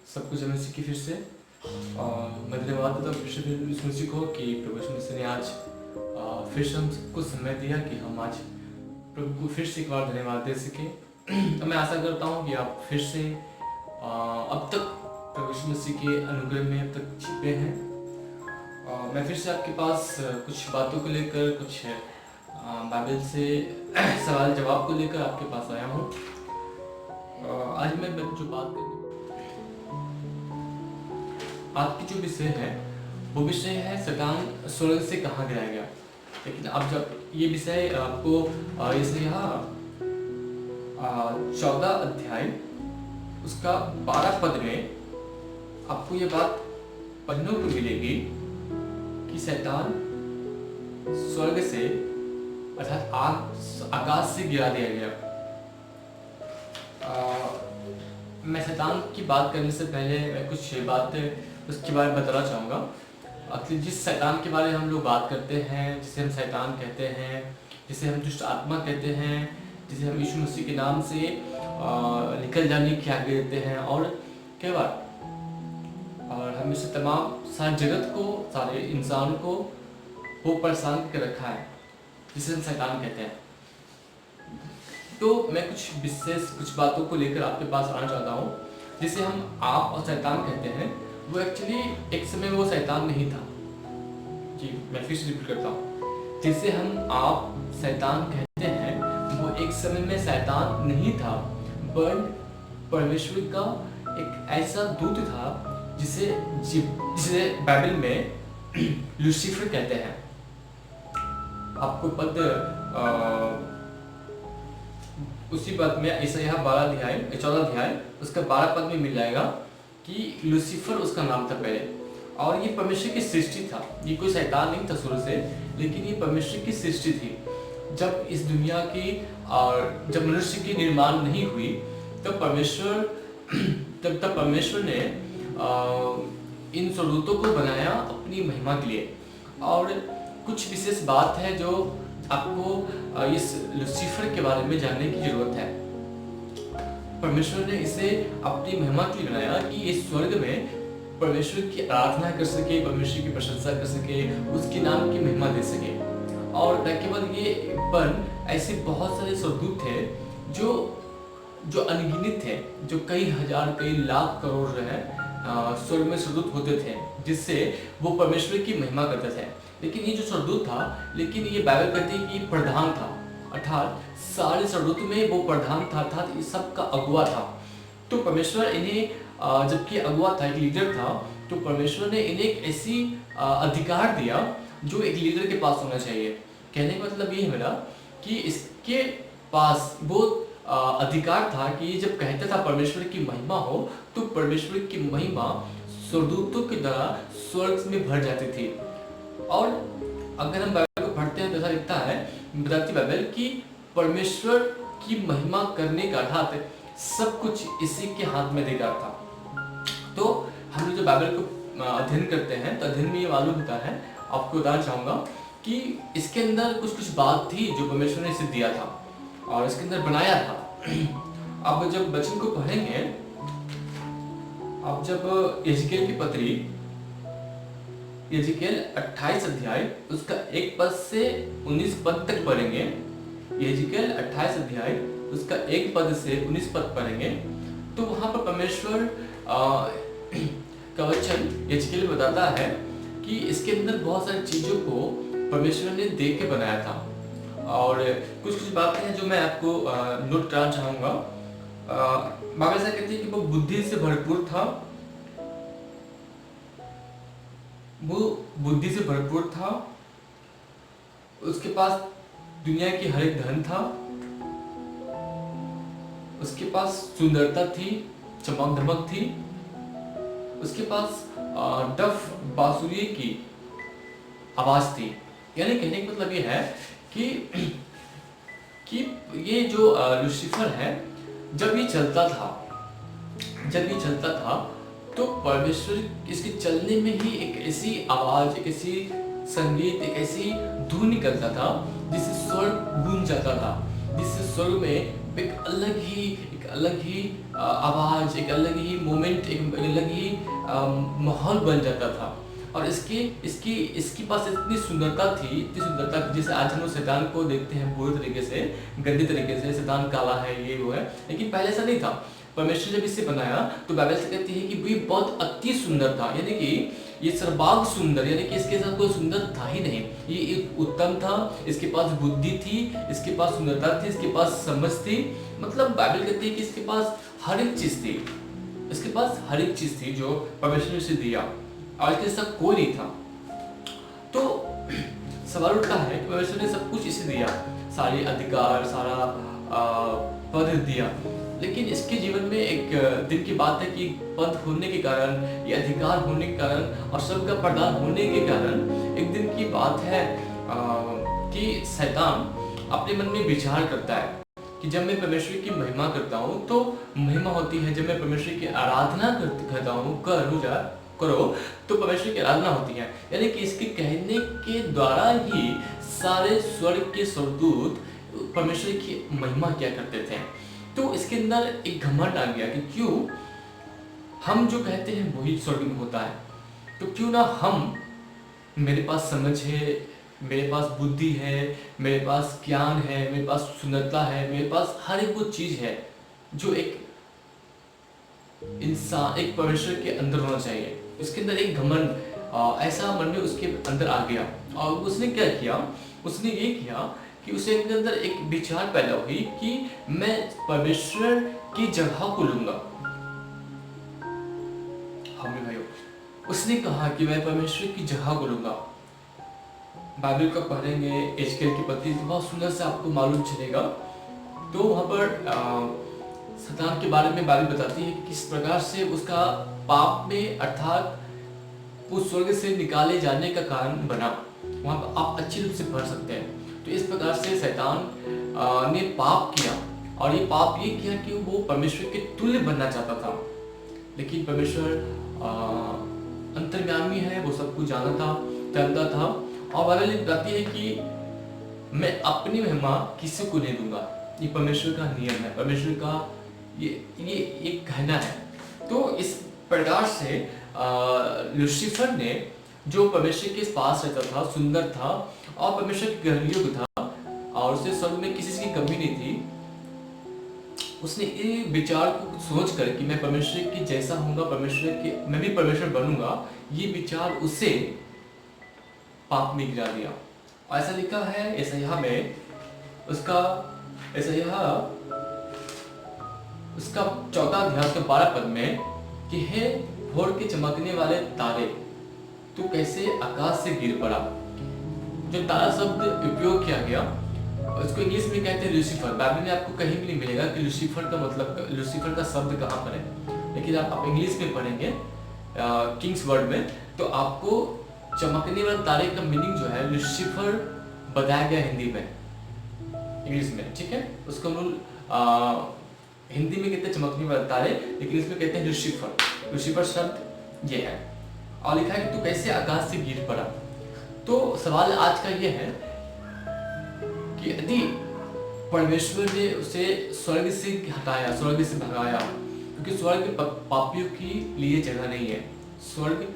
सब कुछ मसीह की फिर से मैं धन्यवाद देता हूँ फिर इस मसीह को कि प्रभु यीशु मसीह ने आज फिर से हमको समय दिया कि हम आज प्रभु को फिर से एक बार धन्यवाद दे सके। तो मैं आशा करता हूँ कि आप फिर से अब तक प्रभु यीशु मसीह के अनुग्रह में अब तक छिपे हैं। मैं फिर से आपके पास कुछ बातों को लेकर कुछ बाइबल से सवाल जवाब को लेकर आपके पास आया हूँ। आज मैं जो बात करनी आज की जो विषय है वो विषय है शैतान स्वर्ग से कहाँ गिराया गया। लेकिन अब जब ये विषय आपको यशायाह 14 अध्याय उसका 12 पद में आपको ये बात पढ़ने को मिलेगी कि शैतान स्वर्ग से अर्थात आकाश से गिरा दिया गया। मैं शैतान की बात करने से पहले मैं कुछ बात उसके बारे में बताना चाहूँगा। अक्सर जिस शैतान के बारे में हम लोग बात करते हैं, जिसे हम शैतान कहते हैं, जिसे हम दुष्ट आत्मा कहते हैं, जिसे हम यीशु मसीह के नाम से निकल जाने की आज्ञा देते हैं, और कई बार और हम इसे तमाम सारे जगत को, सारे इंसान को वो परेशान कर रखा है, जिसे हम शैतान कहते हैं। तो मैं कुछ विशेष कुछ बातों को लेकर आपके पास आना चाहता हूँ, जिसे हम आप और शैतान कहते हैं। वो एक्चुअली एक समय वो शैतान नहीं था। जी मैं फिर से रिपीट करता हूँ, जिसे हम आप शैतान कहते हैं वो एक समय में शैतान नहीं था, पर परमेश्वर का एक ऐसा दूत था जिसे बाइबल में लूसीफर कहते हैं। आपको पद उसी पद में यशायाह 14 अध्याय उसका 12 पद में मिल जाएगा कि लूसीफर उसका नाम था पहले, और ये परमेश्वर की सृष्टि था। ये कोई शैतान नहीं था शुरू से, लेकिन ये परमेश्वर की सृष्टि थी। जब इस दुनिया की और जब मनुष्य की निर्माण नहीं हुई तब परमेश्वर ने इन स्वर्गदूतों को बनाया अपनी महिमा के लिए। और कुछ विशेष बात है जो आपको इस लूसीफर के बारे में जानने की जरूरत है। परमेश्वर ने इसे अपनी महिमा के लिए बनाया कि इस स्वर्ग में परमेश्वर की आराधना कर सके, परमेश्वर की प्रशंसा कर सके, उसके नाम की महिमा दे सके। और न केवल ये पर ऐसे बहुत सारे स्वर्गदूत थे जो अनगिनत थे, जो कई हजार कई लाख करोड़ स्वर्ग में स्वर्गदूत होते थे, जिससे वो परमेश्वर की महिमा करते थे। लेकिन ये जो स्वर्गदूत था, लेकिन ये बाइबल कहती है कि प्रधान था, अर्थात सारे स्वर्गदूत में वो प्रधान था, अर्थात इस सब का अगुआ था। तो परमेश्वर इन्हें जबकि अगुआ था, एक लीडर था, तो परमेश्वर ने इन्हें एक ऐसी अधिकार दिया जो एक लीडर के पास होना चाहिए। कहने का मतलब ये है मेरा कि इसके पास वो अधिकार था कि जब कहता था परमेश्वर की महिमा हो, तो परमेश्वर की महिमा स्वर्गदूतों की तरह स्वर्ग में भर जाती थी। और अगर हम बाइबल को पढ़ते हैं तो ऐसा लिखता है, बताती बाइबल कि परमेश्वर की महिमा करने का अर्थात सब कुछ इसी के हाथ में देगा था। तो हम जो बाइबल को अध्ययन करते हैं तो अध्ययन में ये मालूम होता है, आपको बताना चाहूँगा कि इसके अंदर कुछ बात थी जो परमेश्वर ने इसे दिया था और इसके अंदर बनाया था। अब जब वचन को पढ़ेंगे, अब जब यहेजकेल की पत्री यहेजकेल 28 अध्याय उसका 1 पद से 19 पद तक पढ़ेंगे, यहेजकेल 28 अध्याय उसका 1 पद से 19 पद पढ़ेंगे, तो वहां पर परमेश्वर का वचन यहेजकेल बताता है कि इसके अंदर बहुत सारी चीजों को परमेश्वर ने देख के बनाया था। और कुछ बातें हैं जो मैं आपको नोट कराना चाहूंगा। बाइबल ऐसा कहती है कि वो बुद्धि से भरपूर था, वो बुद्धि से भरपूर था, उसके पास दुनिया की हर एक धन था, उसके पास सुंदरता थी, चमक धमक थी, उसके पास डफ बांसुरी की आवाज थी। यानी कहने का मतलब ये है कि ये जो लूसीफर है, जब ये चलता था तो परमेश्वर इसके चलने में ही एक ऐसी आवाज, एक ऐसी संगीत, एक ऐसी धुन निकलता था जिससे स्वर्ग गूंज जाता था, जिससे स्वर्ग में एक अलग ही आवाज़, एक अलग ही मोमेंट, एक अलग ही माहौल बन जाता था। और इसकी इसकी इसके पास इतनी सुंदरता थी, जैसे आज हम लोग शैतान को देखते हैं बुरे तरीके से, गंदे तरीके से, शैतान काला है, ये वो है, लेकिन पहले ऐसा नहीं था। परमेश्वर जब इसे बनाया तो बाइबल से कहती है कि ये बहुत अति सुंदर था, यानी कि ये सर्वांग सुंदर, यानी कि इसके साथ कोई सुंदर था ही नहीं। ये एक उत्तम था, इसके पास बुद्धि थी, इसके पास सुंदरता थी, इसके पास समझ थी। मतलब बाइबल कहती है कि इसके पास हर एक चीज़ थी, इसके पास हर एक चीज़ थी जो परमेश्वर ने उसे दिया, और इसके साथ कोई नहीं था। तो सवाल उठता है कि परमेश्वर ने सब कुछ इसे दिया, सारे अधिकार, सारा पद दिया, लेकिन इसके जीवन में एक दिन की बात है कि पद होने के कारण, ये अधिकार होने के कारण और सबका प्रदान होने के कारण एक दिन की बात है कि शैतान अपने मन में विचार करता है कि जब मैं परमेश्वर की महिमा करता हूँ तो महिमा होती है, जब मैं परमेश्वर की आराधना करता हूँ करो तो परमेश्वर की आराधना होती है। यानी कि इसके कहने के द्वारा ही सारे स्वर्ग के स्वर्गदूत परमेश्वर की महिमा किया करते थे। तो इसके अंदर एक घमंड आ गया कि क्यों हम जो कहते हैं वही स्वर्ग में होता है, तो क्यों ना हम, मेरे पास समझ है, मेरे पास बुद्धि है, मेरे पास ज्ञान है, मेरे पास सुंदरता है, मेरे पास हर एक वो चीज़ है जो एक इंसान, एक परमेश्वर के अंदर होना चाहिए। उसके अंदर एक घमंड ऐसा मन में उसके अंदर आ गया, और उसने क्या किया, उसने ये किया कि उसे के अंदर एक विचार पैदा हुई कि मैं परमेश्वर की जगह को लूंगा। हाँ मेरे भाइयों, उसने कहा कि मैं परमेश्वर की जगह को लूंगा। बाइबल का पढ़ेंगे एजकेल की पत्री, बहुत सुंदर से आपको मालूम चलेगा। तो वहाँ पर शैतान के बारे में बाइबल बताती है कि किस प्रकार से उसका पाप में, अर्थात उस स्वर्ग से निकाले जाने का कारण बना। वहाँ पर आप अच्छी रूप से पढ़ सकते हैं। तो इस प्रकार से शैतान ने पाप किया, और ये पाप ये किया कि वो परमेश्वर के तुल्य बनना चाहता था, लेकिन परमेश्वर अंतर्यामी है, वो सब कुछ जानता था। और बाइबल बताती है कि मैं अपनी महिमा किसी को नहीं दूंगा। ये परमेश्वर का नियम है, परमेश्वर का ये एक कहना है। तो इस प्रकार से लूसीफर ने, जो परमेश्वर के पास रहता था, सुंदर था और परमेश्वर के ग्रहण योग्य था, और उसे स्वर्ग में किसी चीज की कमी नहीं थी, उसने ये विचार को सोच कर कि मैं परमेश्वर की जैसा होऊंगा, मैं भी परमेश्वर बनूंगा, ये विचार उसे पाप में गिरा दिया। ऐसा लिखा है यशायाह में, उसका 14 अध्याय के 12 पद में कि हे भोर के चमकने वाले तारे, तू कैसे आकाश से गिर पड़ा। जो तारा शब्द उपयोग किया गया उसको इंग्लिश में कहते हैं लूसीफर। बाइबल में आपको कहीं भी नहीं मिलेगा कि लूसीफर का मतलब, लूसीफर का शब्द कहाँ पर है, लेकिन आप इंग्लिश में पढ़ेंगे किंग्स वर्ड में, तो आपको चमकने वाले तारे का मीनिंग जो है लूसीफर बताया गया हिंदी में, इंग्लिश में, ठीक है। उसको हम हिंदी में कहते हैं चमकने वाले तारे, लेकिन इसमें कहते हैं लूसीफर। लूसीफर शब्द ये है, और लिखा है कि तू कैसे आकाश से गिर पड़ा। तो सवाल आज का ये है कि यदि परमेश्वर ने उसे स्वर्ग से हटाया, स्वर्ग से भगाया, क्योंकि स्वर्ग पापियों के लिए जगह नहीं है, स्वर्ग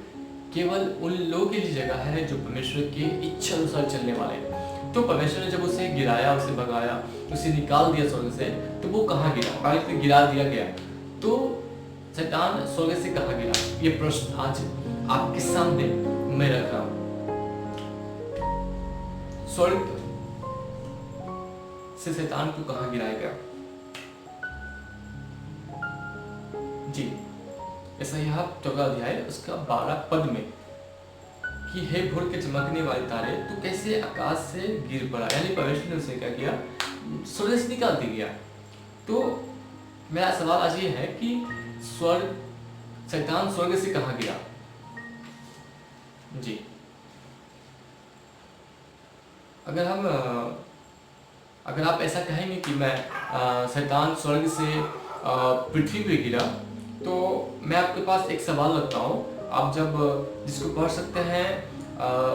केवल उन लोगों के लिए जगह है जो परमेश्वर की इच्छा अनुसार चलने वाले हैं। तो परमेश्वर ने जब उसे गिराया, उसे भगाया, उसे निकाल दिया स्वर्ग से, तो वो कहाँ गिरा, बाइबल में गिरा दिया गया। तो शैतान स्वर्ग से कहाँ गिरा, ये प्रश्न आज आपके सामने मैं रख रहा हूँ। स्वर्ग से शैतान को कहाँ गिराया गया? जी, यशायाह 14 अध्याय उसका 12 पद में कि हे भोर के चमकने वाले तारे, तू कैसे आकाश से गिर पड़ा। यानी परमेश्वर ने उसे क्या किया, स्वर्ग से निकाल दिया। तो मेरा सवाल आज ये है कि शैतान स्वर्ग से कहाँ गिरा? जी, अगर आप ऐसा कहेंगे कि मैं शैतान स्वर्ग से पृथ्वी पे गिरा, तो मैं आपके पास एक सवाल रखता हूँ। आप जब जिसको पढ़ सकते हैं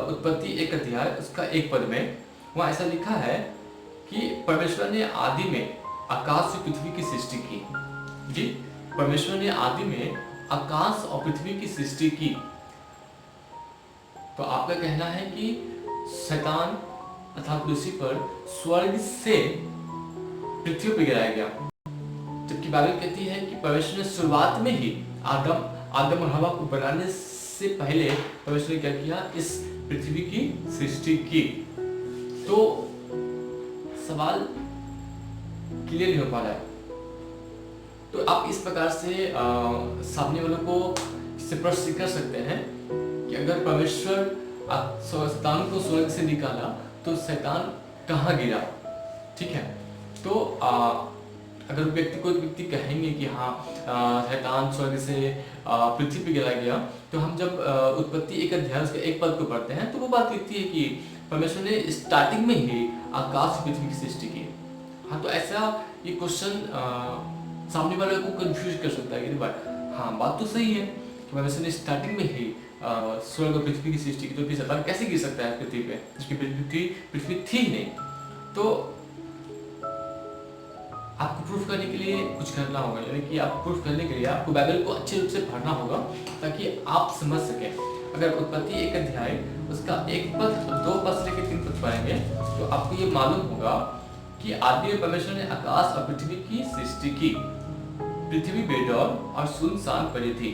उत्पत्ति 1 अध्याय उसका 1 पद में, वहाँ ऐसा लिखा है कि परमेश्वर ने आदि में आकाश और पृथ्वी की सृष्टि की। जी, परमेश्वर ने आदि में आकाश और पृथ्वी की सृष्टि की। तो आपका कहना है कि शैतान अर्थात लूसीफर स्वर्ग से पृथ्वी पर गिराया गया, जबकि बाइबल कहती है कि परमेश्वर ने शुरुआत में ही आदम और हवा को बनाने से पहले परमेश्वर ने क्या किया, इस पृथ्वी की सृष्टि की। तो सवाल क्लियर नहीं हो पा रहा है। तो आप इस प्रकार से सामने वालों को इससे प्रश्न कर सकते हैं कि अगर परमेश्वर शैतान को स्वर्ग से निकाला तो शैतान कहाँ गिरा। ठीक है, तो अगर कोई व्यक्ति कहेंगे कि हाँ शैतान स्वर्ग से पृथ्वी पे गिराया गया, तो हम जब उत्पत्ति 1 अध्याय उसके 1 पद को पढ़ते हैं तो वो बात लिखती है कि परमेश्वर ने स्टार्टिंग में ही आकाश और पृथ्वी की सृष्टि की। हाँ, तो ऐसा ये क्वेश्चन सामने वाले को कंफ्यूज कर सकता है कि हाँ बात तो सही है कि परमेश्वर ने स्टार्टिंग में ही स्वर्ग और पृथ्वी की सृष्टि की, तो फिर शैतान कैसे गिर सकता है पृथ्वी पे, जबकि पृथ्वी थी ही नहीं। तो आपको प्रूफ करने के लिए कुछ करना होगा, यानी कि आप प्रूफ करने के लिए आपको बाइबल को अच्छे रूप से पढ़ना होगा ताकि आप समझ सकें। अगर उत्पत्ति 1 अध्याय उसका 1 पद 2 पद से लेकर 3 पद पढ़ेंगे तो आपको ये मालूम होगा कि आदि में परमेश्वर ने आकाश और पृथ्वी की सृष्टि की। पृथ्वी बेडौल और सुनसान पड़ी थी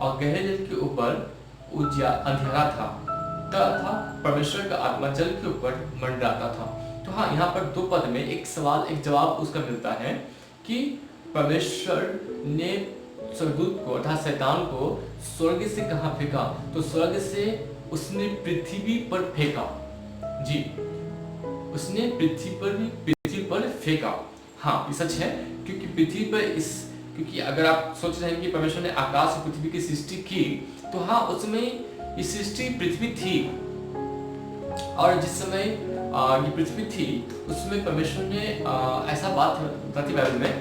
और गहरे जल के ऊपर अंधेरा था तथा परमेश्वर का आत्मा जल के ऊपर मंडराता था। तो हाँ, यहाँ पर 2 पद में एक सवाल एक जवाब उसका मिलता है कि परमेश्वर ने स्वर्गदूत को अर्थात शैतान को स्वर्ग से कहाँ फेंका, तो स्वर्ग से उसने पृथ्वी पर फेंका। जी, उसने पृथ्वी पर फेंका। हाँ, ये सच है, क्योंकि पृथ्वी पर क्योंकि अगर आप सोच रहे हैं कि परमेश्वर ने आकाश और पृथ्वी की सृष्टि की, तो हाँ उसमें ये सृष्टि पृथ्वी थी, और जिस समय ये पृथ्वी थी उसमें परमेश्वर ने ऐसा बात बताती बाइबल में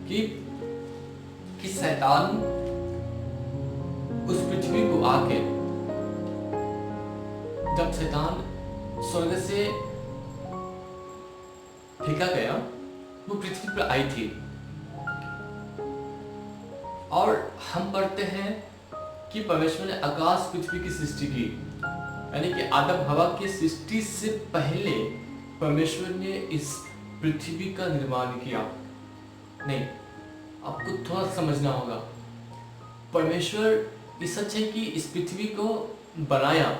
कि शैतान उस पृथ्वी को आके, जब शैतान स्वर्ग से फेंका गया वो पृथ्वी पर आई थी। और हम पढ़ते हैं कि परमेश्वर ने आकाश पृथ्वी की सृष्टि की, यानी कि आदम हवा की सृष्टि से पहले परमेश्वर ने इस पृथ्वी का निर्माण किया। नहीं, आपको थोड़ा समझना होगा। परमेश्वर ये सच है कि इस पृथ्वी को बनाया,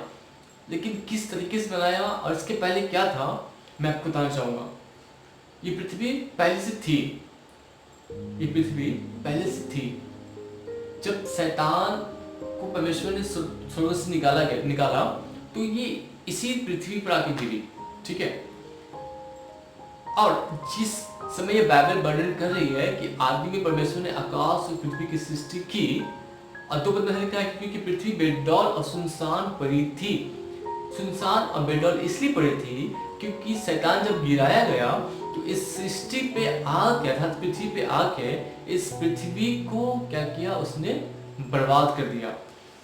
लेकिन किस तरीके से बनाया और इसके पहले क्या था मैं आपको बताना चाहूंगा। ये पृथ्वी पहले से थी, ये पृथ्वी पहले से थी। जब शैतान को परमेश्वर ने स्वर्ग से निकाला तो ये इसी पृथ्वी पर आके गिरी। ठीक है, और जिस समय ये बाइबल वर्णन कर रही है कि आदि में परमेश्वर ने आकाश और पृथ्वी की सृष्टि की, और 2 पद में लिखा है क्योंकि पृथ्वी बेडौल और सुनसान पड़ी थी। सुनसान और बेडौल इसलिए पड़ी थी क्योंकि शैतान जब गिराया गया तो इस सृष्टि पे आके अर्थात पृथ्वी पे आके इस पृथ्वी को क्या किया, उसने बर्बाद कर दिया।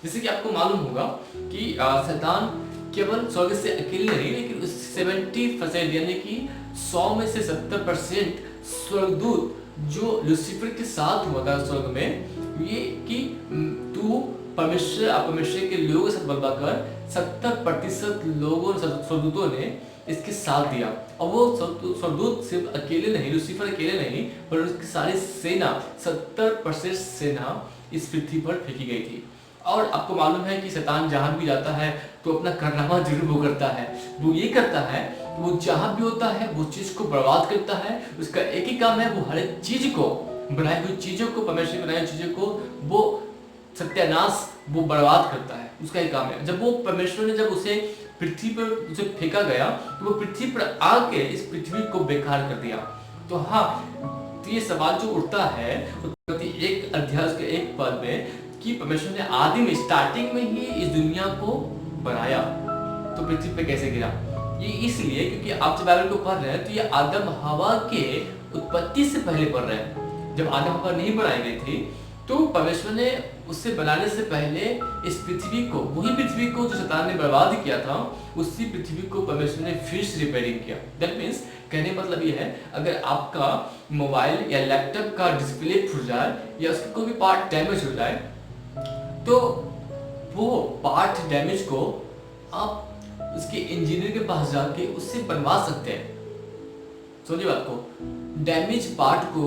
जैसे कि आपको मालूम होगा कि शैतान केवल स्वर्ग से अकेले नहीं, लेकिन उस 70% यानी कि 100 में से 70% स्वर्गदूत जो लूसीफर के साथ हुआ था स्वर्ग में, ये कि तू परमेश्वर के लोगों के साथ बलवा कर 70% लोगों स्वर्गदूतों ने इसके साथ दिया। और वो स्वर्गदूत सिर्फ अकेले नहीं, लूसीफर अकेले नहीं, पर उसकी सारी सेना 70% सेना इस पृथ्वी पर फेंकी गई थी। और आपको मालूम है कि शैतान जहां भी जाता है तो अपना कारनामा जरूर वो करता है। वो ये करता है, वो जहां भी होता है वो चीज को बर्बाद करता है। उसका एक ही काम है, वो हर एक चीज को, बनाई हुई चीजों को, परमेश्वर की बनाई चीजों को वो सत्यानाश, वो बर्बाद करता है। उसका एक काम है। जब वो परमेश्वर ने जब उसे पृथ्वी पर उसे फेंका गया तो वो पृथ्वी पर आके इस पृथ्वी को बेकार कर दिया। तो हाँ, तो ये सवाल जो उठता है उत्पत्ति 1 अध्याय के 1 पद में कि परमेश्वर ने आदि में स्टार्टिंग में ही इस दुनिया को बनाया, तो पृथ्वी पे कैसे गिरा? ये इसलिए क्योंकि आप जब बाइबल को पढ़ रहे हैं तो ये आदम हवा के उत्पत्ति से पहले पढ़ रहे हैं। जब आदम हवा नहीं बनाई गई थी तो परमेश्वर ने उससे बनाने से पहले इस पृथ्वी को, वही पृथ्वी को जो शैतान ने बर्बाद किया था, उसी पृथ्वी को परमेश्वर ने फिर से रिपेयरिंग किया। दैट मीन्स कहने का मतलब ये है, अगर आपका मोबाइल या लैपटॉप का डिस्प्ले फूट जाए या उसका कोई भी पार्ट डैमेज हो जाए, तो वो पार्ट डैमेज को आप उसके इंजीनियर के पास जाके उससे बनवा सकते हैं। समझिए बात को, डैमेज पार्ट को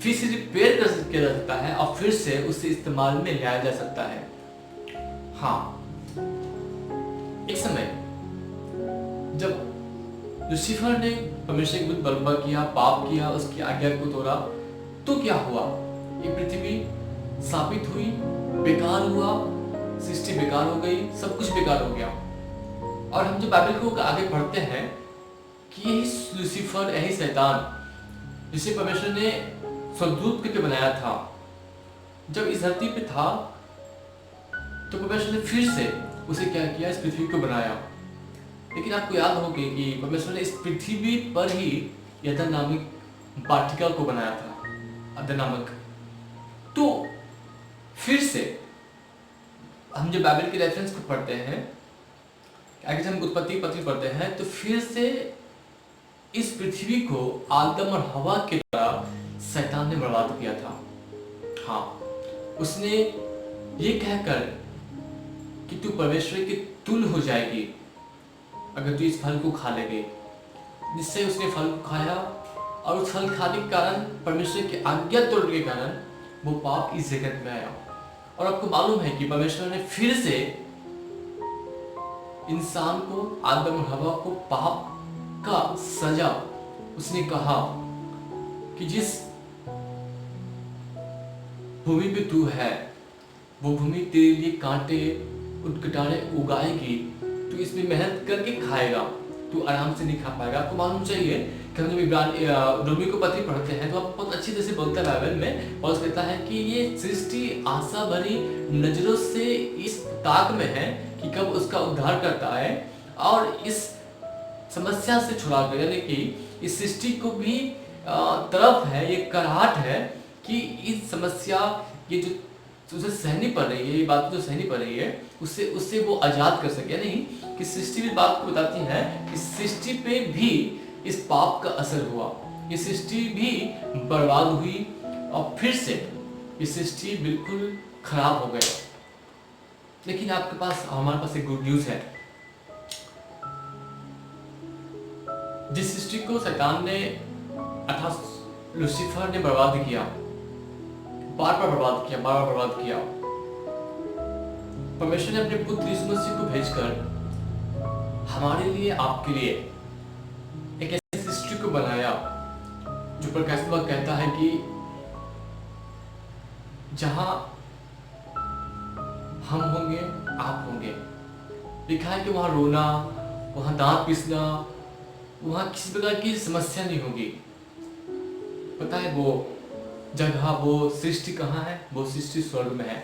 फिर से रिपेयर किया जा सकता है और फिर से उसे इस्तेमाल में लाया जा सकता है। हाँ, एक समय जब लूसीफर ने परमेश्वर के विरुद्ध बलवा किया, पाप किया, उसकी आज्ञा को तोड़ा, तो क्या हुआ? ये पृथ्वी साबित हुई, बेकार हुआ, सृष्टि बेकार हो गई, सब कुछ बेकार हो गया। और हम जब बाइबल को आगे पढ़ते हैं कि यही लूसीफर, यही शैतान जिसे परमेश्वर ने स्वर्गदूत करके बनाया था, जब इस धरती पे था तो परमेश्वर ने फिर से उसे क्या किया? इस पृथ्वी को बनाया। लेकिन आपको याद होगा कि परमेश्वर ने इस पृथ्वी पर ही यदन नामक वाटिका को बनाया था, अदन नामक। तो फिर से हम जब बाइबल के रेफरेंस को पढ़ते हैं, आगे जब हम उत्पत्ति पत्री पढ़ते हैं, तो फिर से इस पृथ्वी को आदम और हवा के द्वारा शैतान ने बर्बाद किया था। हाँ, उसने ये कहकर कि तू परमेश्वर के तुल्य हो जाएगी अगर तू इस फल को खा लेगी, जिससे उसने फल को खाया और उस फल खाने के कारण, परमेश्वर की आज्ञा तोड़ने के कारण वो पाप इस जगत में आया। और आपको मालूम है कि परमेश्वर ने फिर से इंसान को, आदम और हवा को पाप का सजा उसने कहा कि जिस भूमि पे तू है वो भूमि तेरे लिए कांटे, उटकटारे उगाएगी, तू इसमें मेहनत करके खाएगा, तू आराम से नहीं खा पाएगा। आपको मालूम चाहिए कि हम जब रोमी को पत्री पढ़ते हैं तो आप बहुत अच्छी तरह से बोलता है बाइबल में, पौलुस कहता है कि ये सृष्टि आशा भरी नजरों से इस ताक में है कि कब उसका उद्धार करता है और इस समस्या से छुड़ा कर, यानी कि इस सृष्टि को भी तरफ है, ये कराहट है कि इस समस्या, ये जो उसे सहनी पड़ रही है, ये बात जो सहनी पड़ रही है, उससे वो आजाद कर सके। यानी कि सृष्टि भी बात को बताती है कि सृष्टि पे भी इस पाप का असर हुआ, ये सृष्टि भी बर्बाद हुई और फिर से ये सृष्टि बिल्कुल खराब हो गया। लेकिन आपके पास, हमारे पास एक गुड न्यूज है। जिस सृष्टि को शैतान ने अर्थात लूसीफर ने बर्बाद किया, बार बार बर्बाद किया, परमेश्वर ने अपने पुत्र यीशु मसीह को भेजकर हमारे लिए, आपके लिए एक ऐसी सृष्टि को बनाया जो प्रकाशित वाक्य कहता है कि जहां हम होंगे, आप होंगे। लिखा है कि वहां रोना, वहां दांत पीसना, वहां किसी प्रकार की समस्या नहीं होगी। पता है वो जगह, वो सृष्टि कहाँ है? वो सृष्टि स्वर्ग में है,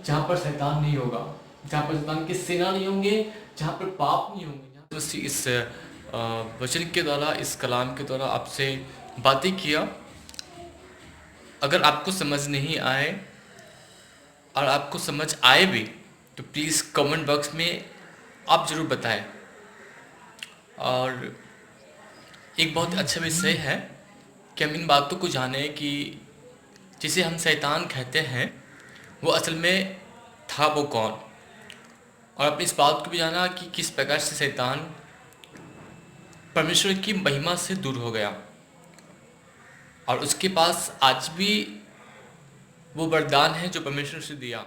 जहाँ पर शैतान नहीं होगा, जहाँ पर शैतान की सेना नहीं होंगे, जहाँ पर पाप नहीं होंगे। तो इस वचन के द्वारा, इस कलाम के द्वारा आपसे बातें किया। अगर आपको समझ नहीं आए और आपको समझ आए भी तो प्लीज़ कमेंट बॉक्स में आप ज़रूर बताएं। और एक बहुत अच्छा विषय है कि हम इन बातों को जानें कि जिसे हम शैतान कहते हैं वो असल में था वो कौन, और अपनी इस बात को भी जाना कि किस प्रकार से शैतान परमेश्वर की महिमा से दूर हो गया और उसके पास आज भी वो वरदान है जो परमेश्वर से दिया।